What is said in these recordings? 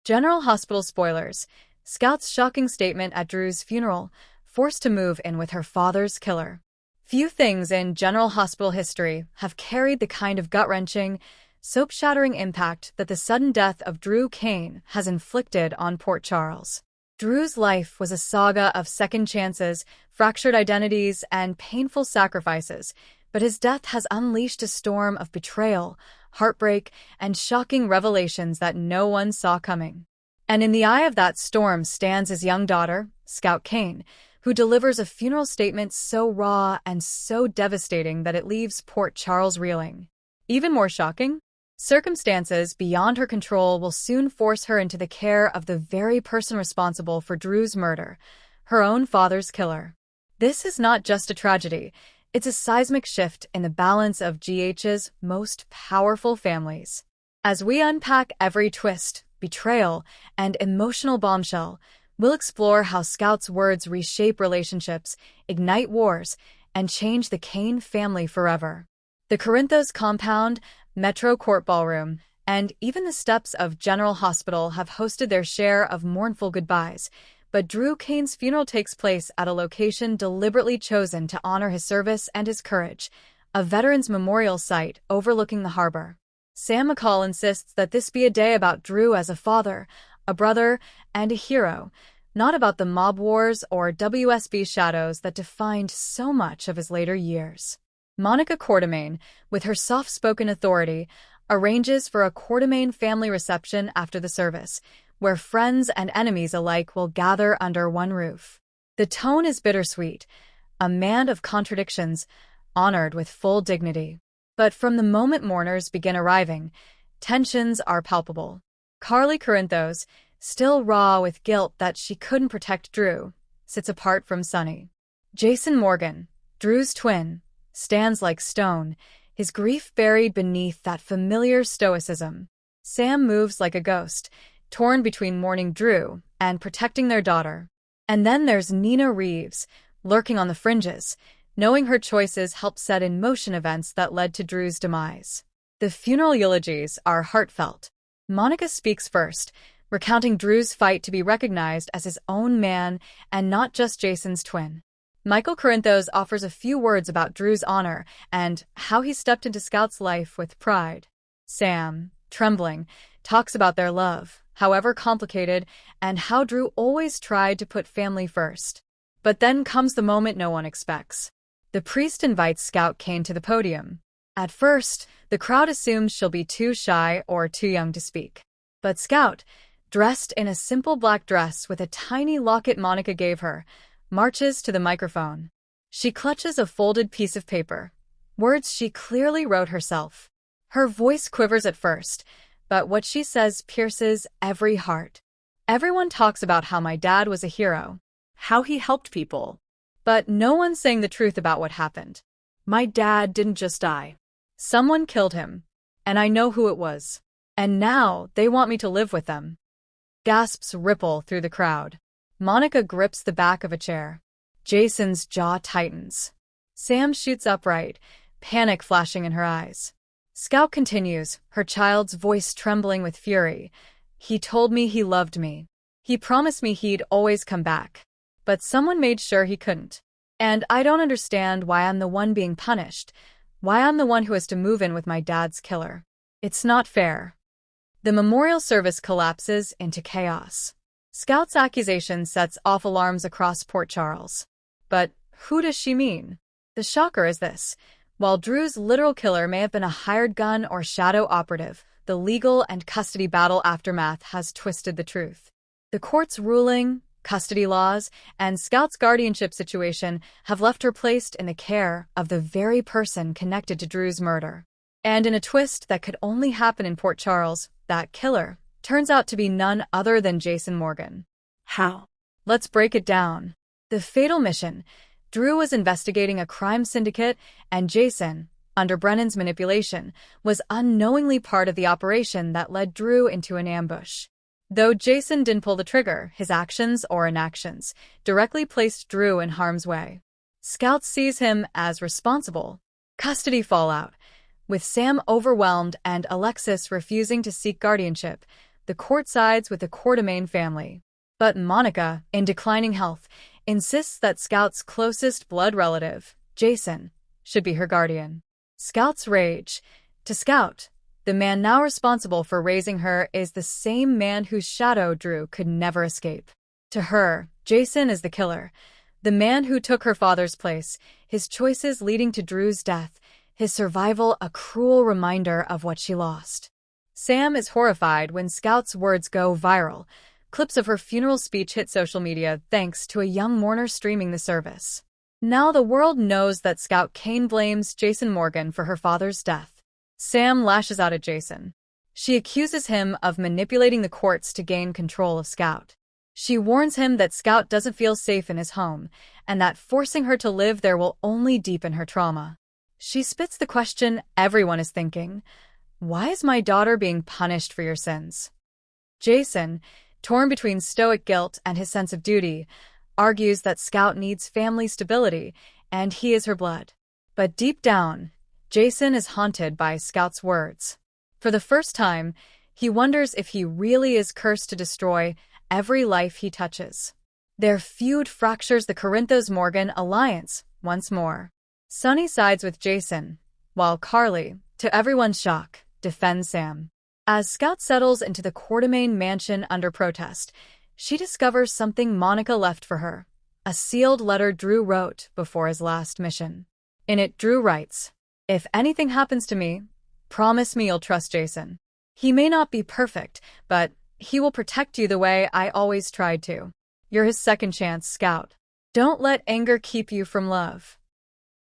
General Hospital spoilers. Scout's shocking statement at Drew's funeral, forced to move in with her father's killer. Few things in General Hospital history have carried the kind of gut-wrenching, soap-shattering impact that the sudden death of Drew Cain has inflicted on Port Charles. Drew's life was a saga of second chances, fractured identities, and painful sacrifices, but his death has unleashed a storm of betrayal, heartbreak, and shocking revelations that no one saw coming. And in the eye of that storm stands his young daughter, Scout Cain, who delivers a funeral statement so raw and so devastating that it leaves Port Charles reeling. Even more shocking, circumstances beyond her control will soon force her into the care of the very person responsible for Drew's murder, her own father's killer. This is not just a tragedy, it's a seismic shift in the balance of GH's most powerful families. As we unpack every twist, betrayal, and emotional bombshell, we'll explore how Scout's words reshape relationships, ignite wars, and change the Cain family forever. The Corinthos compound, Metro Court Ballroom, and even the steps of General Hospital have hosted their share of mournful goodbyes, but Drew Cain's funeral takes place at a location deliberately chosen to honor his service and his courage, a veterans memorial site overlooking the harbor. Sam McCall insists that this be a day about Drew as a father, a brother, and a hero, not about the mob wars or WSB shadows that defined so much of his later years. Monica Quartermain, with her soft-spoken authority, arranges for a Quartermain family reception after the service, where friends and enemies alike will gather under one roof. The tone is bittersweet, a man of contradictions, honored with full dignity. But from the moment mourners begin arriving, tensions are palpable. Carly Corinthos, still raw with guilt that she couldn't protect Drew, sits apart from Sonny. Jason Morgan, Drew's twin, stands like stone, his grief buried beneath that familiar stoicism. Sam moves like a ghost, torn between mourning Drew and protecting their daughter. And then there's Nina Reeves, lurking on the fringes, knowing her choices helped set in motion events that led to Drew's demise. The funeral eulogies are heartfelt. Monica speaks first, recounting Drew's fight to be recognized as his own man and not just Jason's twin. Michael Corinthos offers a few words about Drew's honor and how he stepped into Scout's life with pride. Sam, trembling, talks about their love, however complicated, and how Drew always tried to put family first. But then comes the moment no one expects. The priest invites Scout Cain to the podium. At first, the crowd assumes she'll be too shy or too young to speak. But Scout, dressed in a simple black dress with a tiny locket Monica gave her, marches to the microphone. She clutches a folded piece of paper, words she clearly wrote herself. Her voice quivers at first, but what she says pierces every heart. Everyone talks about how my dad was a hero, how he helped people. But no one's saying the truth about what happened. My dad didn't just die. Someone killed him, and I know who it was. And now they want me to live with them. Gasps ripple through the crowd. Monica grips the back of a chair. Jason's jaw tightens. Sam shoots upright, panic flashing in her eyes. Scout continues, her child's voice trembling with fury. He told me he loved me. He promised me he'd always come back. But someone made sure he couldn't. And I don't understand why I'm the one being punished, why I'm the one who has to move in with my dad's killer. It's not fair. The memorial service collapses into chaos. Scout's accusation sets off alarms across Port Charles. But who does she mean? The shocker is this. While Drew's literal killer may have been a hired gun or shadow operative, the legal and custody battle aftermath has twisted the truth. The court's ruling, custody laws, and Scout's guardianship situation have left her placed in the care of the very person connected to Drew's murder. And in a twist that could only happen in Port Charles, that killer turns out to be none other than Jason Morgan. How? Let's break it down. The fatal mission. Drew was investigating a crime syndicate, and Jason, under Brennan's manipulation, was unknowingly part of the operation that led Drew into an ambush. Though Jason didn't pull the trigger, his actions or inactions directly placed Drew in harm's way. Scout sees him as responsible. Custody fallout. With Sam overwhelmed and Alexis refusing to seek guardianship, the court sides with the Quartermain family. But Monica, in declining health, insists that Scout's closest blood relative, Jason, should be her guardian. Scout's rage. To Scout, the man now responsible for raising her is the same man whose shadow Drew could never escape. To her, Jason is the killer, the man who took her father's place, his choices leading to Drew's death, his survival a cruel reminder of what she lost. Sam is horrified when Scout's words go viral. Clips of her funeral speech hit social media thanks to a young mourner streaming the service. Now the world knows that Scout Kane blames Jason Morgan for her father's death. Sam lashes out at Jason. She accuses him of manipulating the courts to gain control of Scout. She warns him that Scout doesn't feel safe in his home, and that forcing her to live there will only deepen her trauma. She spits the question everyone is thinking: why is my daughter being punished for your sins? Jason, torn between stoic guilt and his sense of duty, argues that Scout needs family stability, and he is her blood. But deep down, Jason is haunted by Scout's words. For the first time, he wonders if he really is cursed to destroy every life he touches. Their feud fractures the Corinthos-Morgan alliance once more. Sonny sides with Jason, while Carly, to everyone's shock, defends Sam. As Scout settles into the Quartermain mansion under protest, she discovers something Monica left for her, a sealed letter Drew wrote before his last mission. In it, Drew writes, "If anything happens to me, promise me you'll trust Jason. He may not be perfect, but he will protect you the way I always tried to. You're his second chance, Scout. Don't let anger keep you from love."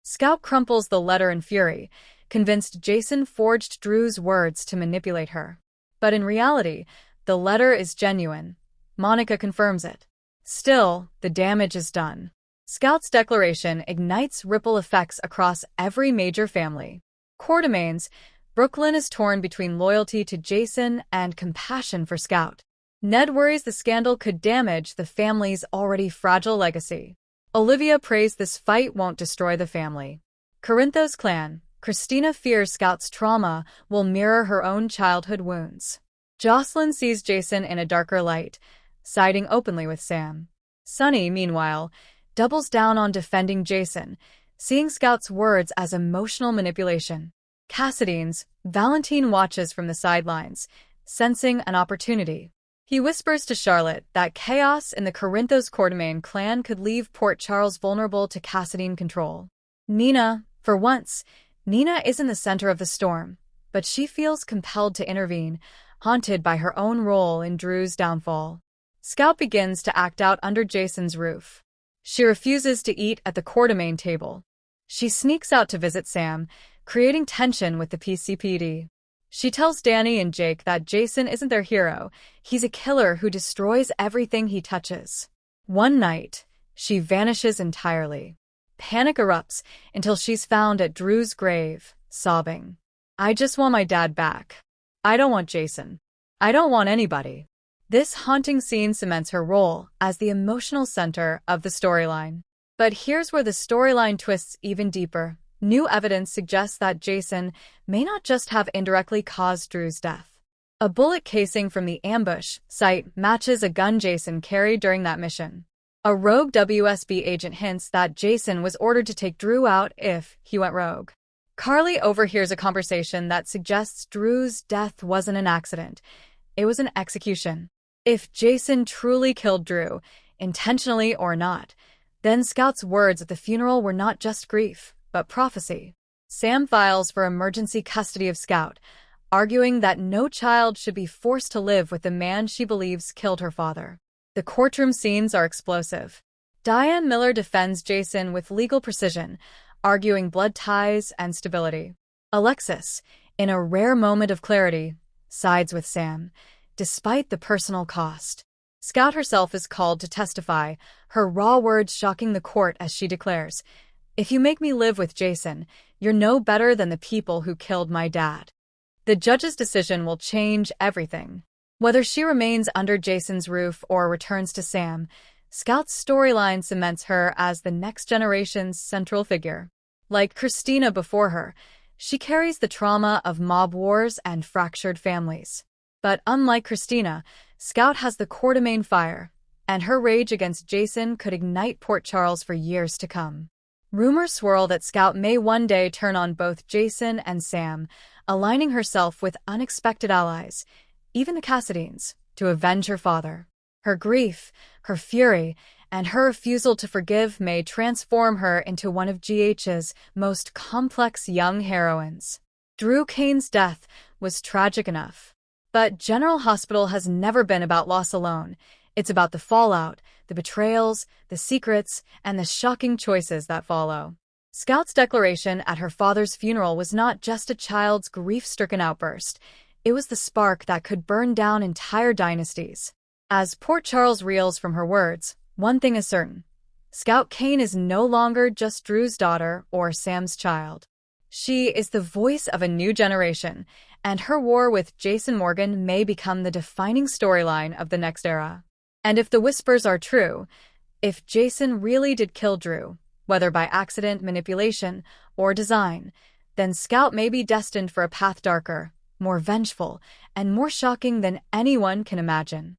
Scout crumples the letter in fury, convinced Jason forged Drew's words to manipulate her. But in reality, the letter is genuine. Monica confirms it. Still, the damage is done. Scout's declaration ignites ripple effects across every major family. Quartermain's, Brooklyn is torn between loyalty to Jason and compassion for Scout. Ned worries the scandal could damage the family's already fragile legacy. Olivia prays this fight won't destroy the family. Corinthos clan, Christina fears Scout's trauma will mirror her own childhood wounds. Jocelyn sees Jason in a darker light, siding openly with Sam. Sonny, meanwhile, doubles down on defending Jason, seeing Scout's words as emotional manipulation. Cassidy's, Valentine watches from the sidelines, sensing an opportunity. He whispers to Charlotte that chaos in the Corinthos Quartermain clan could leave Port Charles vulnerable to Cassidine control. Nina, for once, Nina isn't the center of the storm, but she feels compelled to intervene, haunted by her own role in Drew's downfall. Scout begins to act out under Jason's roof. She refuses to eat at the Quartermain table. She sneaks out to visit Sam, creating tension with the PCPD. She tells Danny and Jake that Jason isn't their hero. He's a killer who destroys everything he touches. One night, she vanishes entirely. Panic erupts until she's found at Drew's grave, sobbing. "I just want my dad back. I don't want Jason. I don't want anybody." This haunting scene cements her role as the emotional center of the storyline. But here's where the storyline twists even deeper. New evidence suggests that Jason may not just have indirectly caused Drew's death. A bullet casing from the ambush site matches a gun Jason carried during that mission. A rogue WSB agent hints that Jason was ordered to take Drew out if he went rogue. Carly overhears a conversation that suggests Drew's death wasn't an accident. It was an execution. If Jason truly killed Drew, intentionally or not, then Scout's words at the funeral were not just grief, but prophecy. Sam files for emergency custody of Scout, arguing that no child should be forced to live with the man she believes killed her father. The courtroom scenes are explosive. Diane Miller defends Jason with legal precision, arguing blood ties and stability. Alexis, in a rare moment of clarity, sides with Sam, despite the personal cost. Scout herself is called to testify, her raw words shocking the court as she declares, "If you make me live with Jason, you're no better than the people who killed my dad." The judge's decision will change everything. Whether she remains under Jason's roof or returns to Sam, Scout's storyline cements her as the next generation's central figure. Like Christina before her, she carries the trauma of mob wars and fractured families. But unlike Christina, Scout has the core to main fire, and her rage against Jason could ignite Port Charles for years to come. Rumors swirl that Scout may one day turn on both Jason and Sam, aligning herself with unexpected allies, even the Cassadines, to avenge her father. Her grief, her fury, and her refusal to forgive may transform her into one of GH's most complex young heroines. Drew Kane's death was tragic enough. But General Hospital has never been about loss alone. It's about the fallout, the betrayals, the secrets, and the shocking choices that follow. Scout's declaration at her father's funeral was not just a child's grief-stricken outburst. It was the spark that could burn down entire dynasties. As Port Charles reels from her words, one thing is certain. Scout Kane is no longer just Drew's daughter or Sam's child. She is the voice of a new generation, and her war with Jason Morgan may become the defining storyline of the next era. And if the whispers are true, if Jason really did kill Drew, whether by accident, manipulation, or design, then Scout may be destined for a path darker, more vengeful, and more shocking than anyone can imagine.